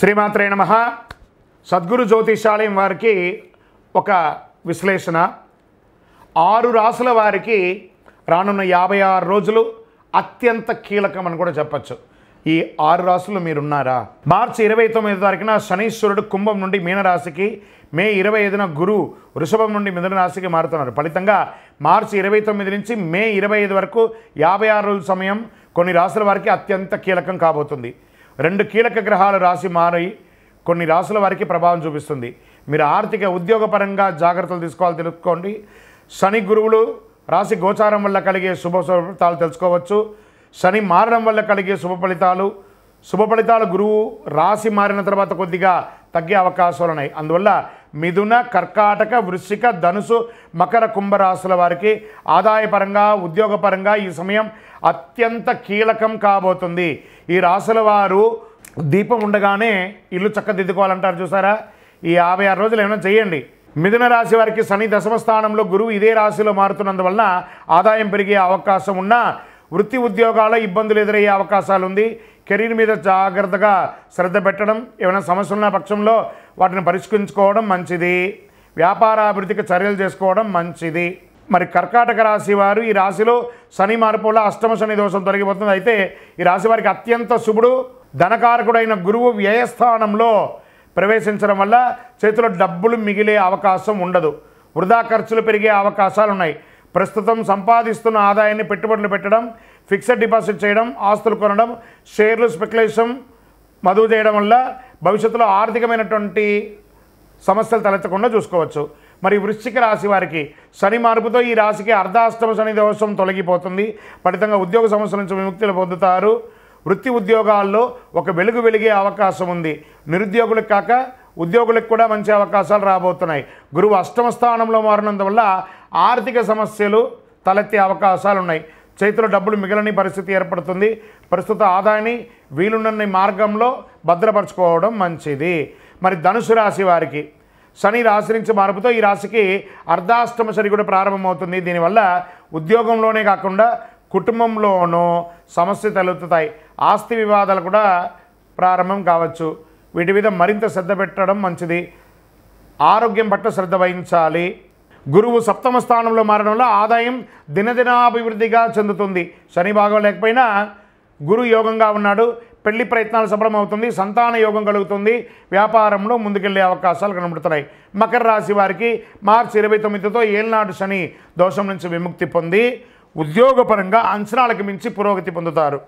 శ్రీమాత్రే నమః. సద్గురు జ్యోతిషాలయం వారికి ఒక విశ్లేషణ. 6 రాసుల వారికి రానున్న 56 రోజులు అత్యంత కీలకం అని కూడా చెప్పచ్చు. ఈ 6 రాసులు మీరున్నారా? మార్చి 29వ తారీఖున శనీశ్వరుడు కుంభం నుండి మీనరాశికి, మే 25న గురువు వృషభం నుండి మిథున రాశికి మారుతున్నారు. ఫలితంగా మార్చి 29 నుంచి మే 25 వరకు 56 రోజుల సమయం కొన్ని రాసుల వారికి అత్యంత కీలకం కాబోతుంది. 2 కీలక గ్రహాలు రాశి మారి కొన్ని రాసుల వారికి ప్రభావం చూపిస్తుంది. మీరు ఆర్థిక ఉద్యోగపరంగా జాగ్రత్తలు తీసుకోవాలి తెలుసుకోండి. శని గురువులు రాశి గోచారం వల్ల కలిగే శుభ ఫలితాలు తెలుసుకోవచ్చు. శని మారడం వల్ల కలిగే శుభ ఫలితాలు గురువు రాశి మారిన తర్వాత కొద్దిగా తగ్గే అవకాశాలు ఉన్నాయి. అందువల్ల మిథున, కర్కాటక, వృశ్చిక, ధనుసు, మకర, కుంభ రాశుల వారికి ఆదాయపరంగా ఉద్యోగపరంగా ఈ సమయం అత్యంత కీలకం కాబోతుంది. ఈ రాశుల వారు దీపం ఉండగానే ఇల్లు చక్కదిద్దుకోవాలంటారు చూసారా? ఈ 56 రోజులు ఏమైనా చేయండి. మిథున రాశి వారికి శని దశమ స్థానంలో, గురువు ఇదే రాశిలో మారుతున్నందువలన ఆదాయం పెరిగే అవకాశం ఉన్నా వృత్తి ఉద్యోగాల ఇబ్బందులు ఎదురయ్యే అవకాశాలు ఉంది. కెరీర్ మీద జాగ్రత్తగా శ్రద్ధ పెట్టడం, ఏమైనా సమస్యలు ఉన్న పక్షంలో వాటిని పరిష్కరించుకోవడం మంచిది. వ్యాపార అభివృద్ధికి చర్యలు చేసుకోవడం మంచిది. మరి కర్కాటక రాశి వారు ఈ రాశిలో శని మార్పు వల్ల అష్టమ శని దోషం తొలగిపోతుంది. అయితే ఈ రాశి వారికి అత్యంత శుభుడు ధనకారకుడైన గురువు వ్యయస్థానంలో ప్రవేశించడం వల్ల చేతిలో డబ్బులు మిగిలే అవకాశం ఉండదు. వృధా ఖర్చులు పెరిగే అవకాశాలు ఉన్నాయి. ప్రస్తుతం సంపాదిస్తున్న ఆదాయాన్ని పెట్టుబడులు పెట్టడం, ఫిక్స్డ్ డిపాజిట్ చేయడం, ఆస్తులు కొనడం, షేర్లు స్పెక్యులేషన్ మదువు చేయడం వల్ల భవిష్యత్తులో ఆర్థికమైనటువంటి సమస్యలు తలెత్తకుండా చూసుకోవచ్చు. మరి వృశ్చిక రాశి వారికి శని మార్పుతో ఈ రాశికి అర్ధాష్టమ శని దోషం తొలగిపోతుంది. ఫలితంగా ఉద్యోగ సమస్యల నుంచి విముక్తులు పొందుతారు. వృత్తి ఉద్యోగాల్లో ఒక వెలిగే అవకాశం ఉంది. నిరుద్యోగులకు కాక ఉద్యోగులకు కూడా మంచి అవకాశాలు రాబోతున్నాయి. గురువు అష్టమ స్థానంలో మారినందువల్ల ఆర్థిక సమస్యలు తలెత్తే అవకాశాలు ఉన్నాయి. చేతిలో డబ్బులు మిగలని పరిస్థితి ఏర్పడుతుంది. ప్రస్తుత ఆదాయాన్ని వీలున్న మార్గంలో భద్రపరచుకోవడం మంచిది. మరి ధనుసు రాశి వారికి శని రాశి నుంచి మార్పుతో ఈ రాశికి అర్ధాష్టమ శని కూడా ప్రారంభమవుతుంది. దీనివల్ల ఉద్యోగంలోనే కాకుండా కుటుంబంలోనూ సమస్య తలెత్తుతాయి. ఆస్తి వివాదాలు కూడా ప్రారంభం కావచ్చు. వీటి మీద మరింత శ్రద్ధ పెట్టడం మంచిది. ఆరోగ్యం పట్ల శ్రద్ధ వహించాలి. గురువు సప్తమ స్థానంలో మారడం వల్ల ఆదాయం దినదినాభివృద్ధిగా చెందుతుంది. శని భాగం లేకపోయినా గురు యోగంగా ఉన్నాడు. పెళ్లి ప్రయత్నాలు సఫలమవుతుంది. సంతాన యోగం కలుగుతుంది. వ్యాపారంలో ముందుకెళ్లే అవకాశాలు కనబడుతున్నాయి. మకర రాశి వారికి మార్చి 29తో ఏళ్నాడు శని దోషం నుంచి విముక్తి పొంది ఉద్యోగపరంగా అంచనాలకు మించి పురోగతి పొందుతారు.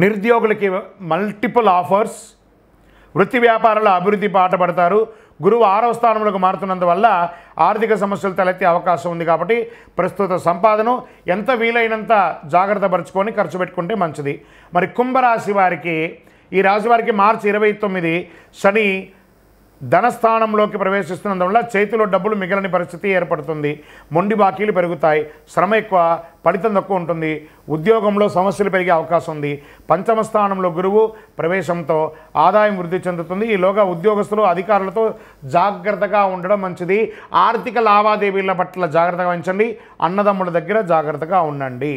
నిరుద్యోగులకి మల్టిపుల్ ఆఫర్స్, వృత్తి వ్యాపారాల అభివృద్ధి బాటపడతారు. గురువు 6వ స్థానంలోకి మారుతున్నందువల్ల ఆర్థిక సమస్యలు తలెత్తే అవకాశం ఉంది. కాబట్టి ప్రస్తుత సంపాదన ఎంత వీలైనంత జాగ్రత్త పరుచుకొని ఖర్చు పెట్టుకుంటే మంచిది. మరి కుంభరాశి వారికి ఈ రాశి వారికి మార్చి 29 శని ధనస్థానంలోకి ప్రవేశిస్తున్నందువల్ల చేతిలో డబ్బులు మిగలని పరిస్థితి ఏర్పడుతుంది. మొండి బాకీలు పెరుగుతాయి. శ్రమ ఎక్కువ, ఫలితం తక్కువ ఉంటుంది. ఉద్యోగంలో సమస్యలు పెరిగే అవకాశం ఉంది. పంచమ స్థానంలో గురువు ప్రవేశంతో ఆదాయం వృద్ధి చెందుతుంది. ఈలోగా ఉద్యోగస్తులు అధికారులతో జాగ్రత్తగా ఉండడం మంచిది. ఆర్థిక లావాదేవీల పట్ల జాగ్రత్తగా వహించండి. అన్నదమ్ముల దగ్గర జాగ్రత్తగా ఉండండి.